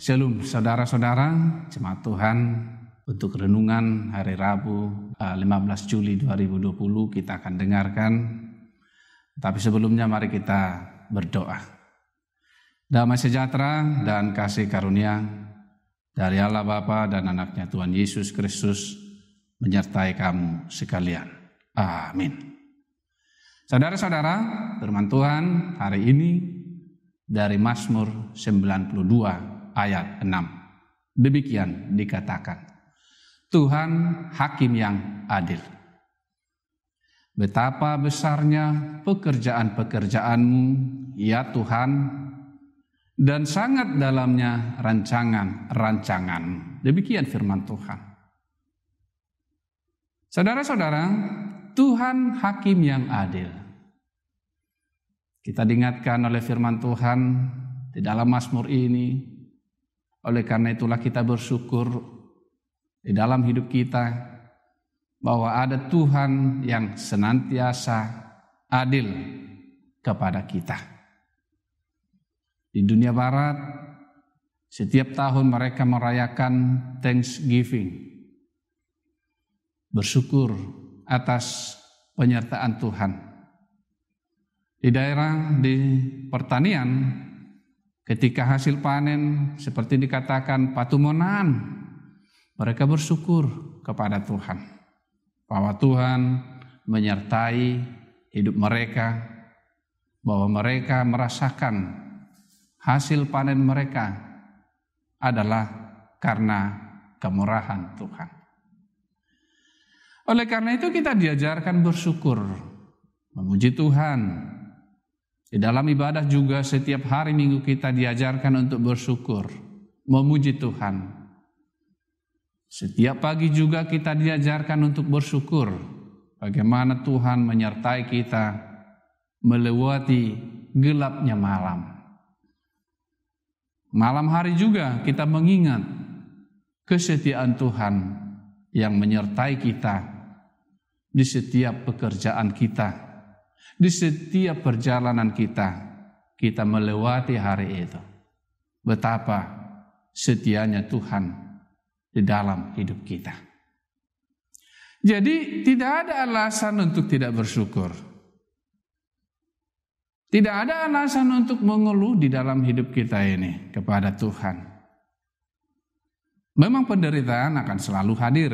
Shalom saudara-saudara, jemaat Tuhan, untuk renungan hari Rabu 15 Juli 2020 kita akan dengarkan. Tapi sebelumnya mari kita berdoa. Damai sejahtera dan kasih karunia dari Allah Bapa dan anaknya Tuhan Yesus Kristus menyertai kamu sekalian. Amin. Saudara-saudara, firman Tuhan hari ini dari Mazmur 92 ayat 6. Demikian dikatakan, Tuhan hakim yang adil. Betapa besarnya pekerjaan-pekerjaan-Mu, ya Tuhan, dan sangat dalamnya rancangan-rancangan. Demikian firman Tuhan. Saudara-saudara, Tuhan hakim yang adil. Kita diingatkan oleh firman Tuhan di dalam Mazmur ini. Oleh karena itulah kita bersyukur di dalam hidup kita bahwa ada Tuhan yang senantiasa adil kepada kita. Di dunia barat, setiap tahun mereka merayakan Thanksgiving. Bersyukur atas penyertaan Tuhan. Di daerah di pertanian, ketika hasil panen seperti dikatakan patumonan, mereka bersyukur kepada Tuhan bahwa Tuhan menyertai hidup mereka, bahwa mereka merasakan hasil panen mereka adalah karena kemurahan Tuhan. Oleh karena itu kita diajarkan bersyukur, memuji Tuhan. Di dalam ibadah juga setiap hari Minggu kita diajarkan untuk bersyukur, memuji Tuhan. Setiap pagi juga kita diajarkan untuk bersyukur bagaimana Tuhan menyertai kita melewati gelapnya malam. Malam hari juga kita mengingat kesetiaan Tuhan yang menyertai kita di setiap pekerjaan kita. Di setiap perjalanan kita melewati hari itu. Betapa setianya Tuhan di dalam hidup kita. Jadi tidak ada alasan untuk tidak bersyukur. Tidak ada alasan untuk mengeluh di dalam hidup kita ini kepada Tuhan. Memang penderitaan akan selalu hadir.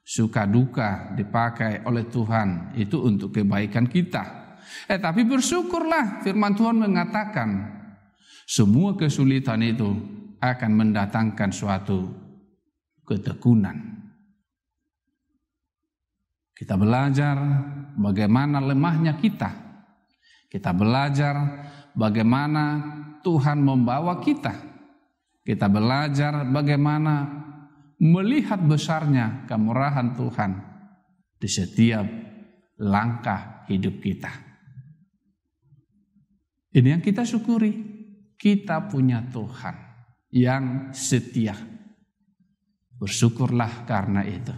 Suka duka dipakai oleh Tuhan itu untuk kebaikan kita. Tapi bersyukurlah, firman Tuhan mengatakan semua kesulitan itu akan mendatangkan suatu ketekunan. Kita belajar bagaimana lemahnya kita. Kita belajar bagaimana Tuhan membawa kita. Kita belajar bagaimana melihat besarnya kemurahan Tuhan di setiap langkah hidup kita. Ini yang kita syukuri. Kita punya Tuhan yang setia. Bersyukurlah karena itu.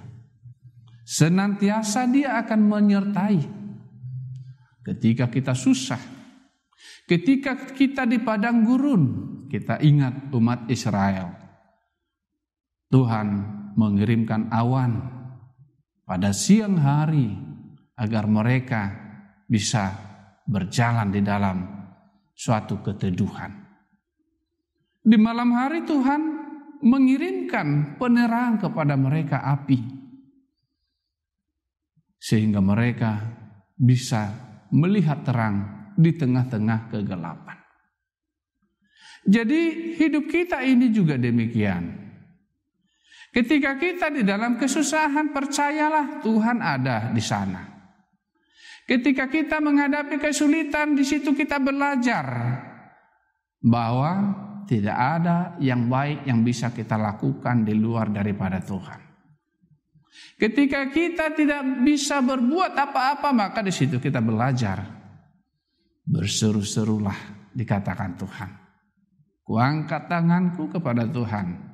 Senantiasa Dia akan menyertai ketika kita susah. Ketika kita di padang gurun, kita ingat umat Israel. Tuhan mengirimkan awan pada siang hari agar mereka bisa berjalan di dalam suatu keteduhan. Di malam hari Tuhan mengirimkan penerang kepada mereka api. Sehingga mereka bisa melihat terang di tengah-tengah kegelapan. Jadi hidup kita ini juga demikian. Ketika kita di dalam kesusahan, percayalah Tuhan ada di sana. Ketika kita menghadapi kesulitan, di situ kita belajar bahwa tidak ada yang baik yang bisa kita lakukan di luar daripada Tuhan. Ketika kita tidak bisa berbuat apa-apa, maka di situ kita belajar. Berseru-serulah, dikatakan Tuhan. Kuangkat tanganku kepada Tuhan.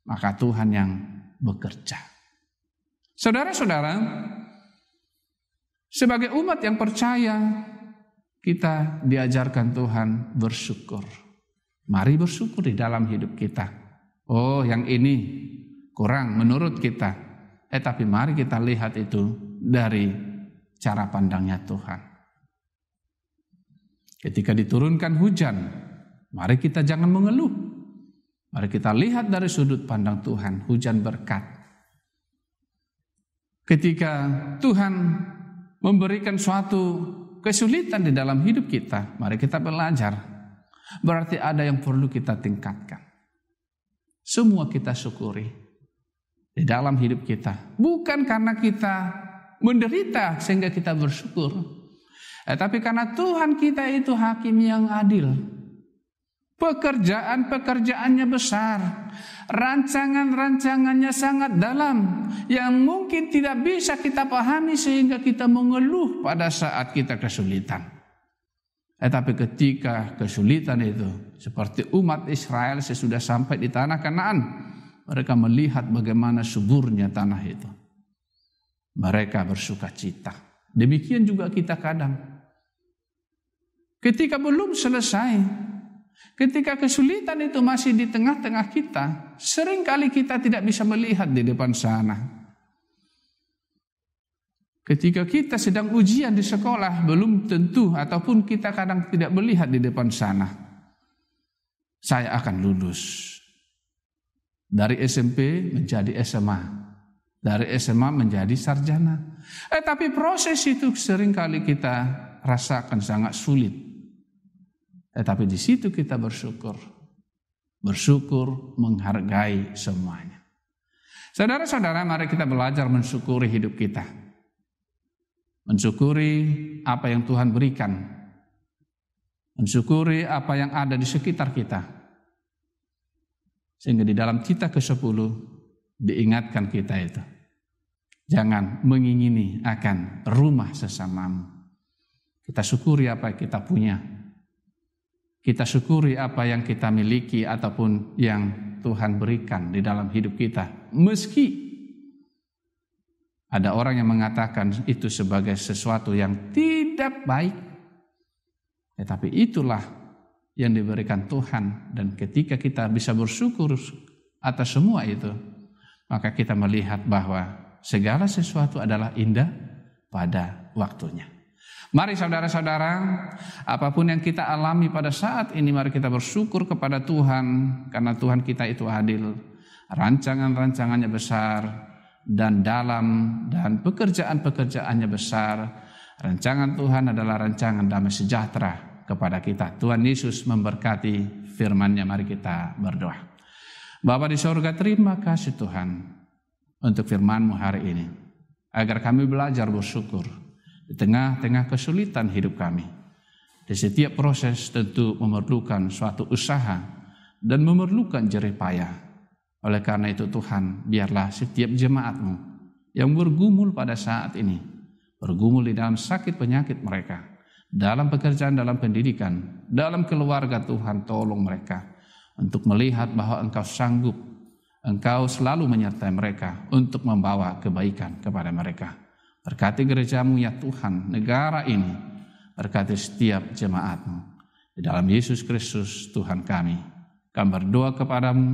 Maka Tuhan yang bekerja. Saudara-saudara, sebagai umat yang percaya, kita diajarkan Tuhan bersyukur. Mari bersyukur di dalam hidup kita. Oh, yang ini kurang menurut kita. Tapi mari kita lihat itu dari cara pandangnya Tuhan. Ketika diturunkan hujan, mari kita jangan mengeluh. Mari kita lihat dari sudut pandang Tuhan, hujan berkat. Ketika Tuhan memberikan suatu kesulitan di dalam hidup kita, mari kita belajar. Berarti ada yang perlu kita tingkatkan. Semua kita syukuri di dalam hidup kita. Bukan karena kita menderita sehingga kita bersyukur. Tapi karena Tuhan kita itu hakim yang adil. Pekerjaannya besar. Rancangannya sangat dalam. Yang mungkin tidak bisa kita pahami sehingga kita mengeluh pada saat kita kesulitan. Tapi ketika kesulitan itu, seperti umat Israel sesudah sampai di tanah Kanaan, mereka melihat bagaimana suburnya tanah itu. Mereka bersuka cita. Demikian juga kita kadang. Ketika belum selesai, ketika kesulitan itu masih di tengah-tengah kita, seringkali kita tidak bisa melihat di depan sana. Ketika kita sedang ujian di sekolah, belum tentu ataupun kita kadang tidak melihat di depan sana. Saya akan lulus. Dari SMP menjadi SMA. Dari SMA menjadi sarjana. Tapi proses itu seringkali kita rasakan sangat sulit. Tapi di situ kita bersyukur. Bersyukur menghargai semuanya. Saudara-saudara, mari kita belajar mensyukuri hidup kita. Mensyukuri apa yang Tuhan berikan. Mensyukuri apa yang ada di sekitar kita. Sehingga di dalam Cita ke-10 diingatkan kita itu. Jangan mengingini akan rumah sesamamu. Kita syukuri apa yang kita punya. Kita syukuri apa yang kita miliki ataupun yang Tuhan berikan di dalam hidup kita. Meski ada orang yang mengatakan itu sebagai sesuatu yang tidak baik. Tetapi itulah yang diberikan Tuhan. Dan ketika kita bisa bersyukur atas semua itu, maka kita melihat bahwa segala sesuatu adalah indah pada waktunya. Mari saudara-saudara, apapun yang kita alami pada saat ini, mari kita bersyukur kepada Tuhan. Karena Tuhan kita itu adil. Rancangan-rancangannya besar dan dalam, dan pekerjaan-pekerjaannya besar. Rancangan Tuhan adalah rancangan damai sejahtera kepada kita. Tuhan Yesus memberkati firman-Nya. Mari kita berdoa. Bapa di sorga, terima kasih Tuhan untuk firman-Mu hari ini. Agar kami belajar bersyukur di tengah-tengah kesulitan hidup kami. Di setiap proses tentu memerlukan suatu usaha dan memerlukan jerih payah. Oleh karena itu Tuhan, biarlah setiap jemaat-Mu yang bergumul pada saat ini, bergumul di dalam sakit penyakit mereka, dalam pekerjaan, dalam pendidikan, dalam keluarga, Tuhan tolong mereka untuk melihat bahwa Engkau sanggup, Engkau selalu menyertai mereka untuk membawa kebaikan kepada mereka. Berkati gereja-Mu ya Tuhan, negara ini, berkati setiap jemaat-Mu. Di dalam Yesus Kristus Tuhan kami berdoa kepada-Mu.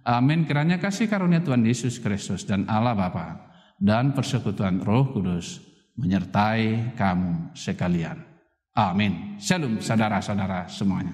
Amin. Kiranya kasih karunia Tuhan Yesus Kristus dan Allah Bapa dan persekutuan Roh Kudus menyertai kamu sekalian. Amin. Shalom saudara-saudara semuanya.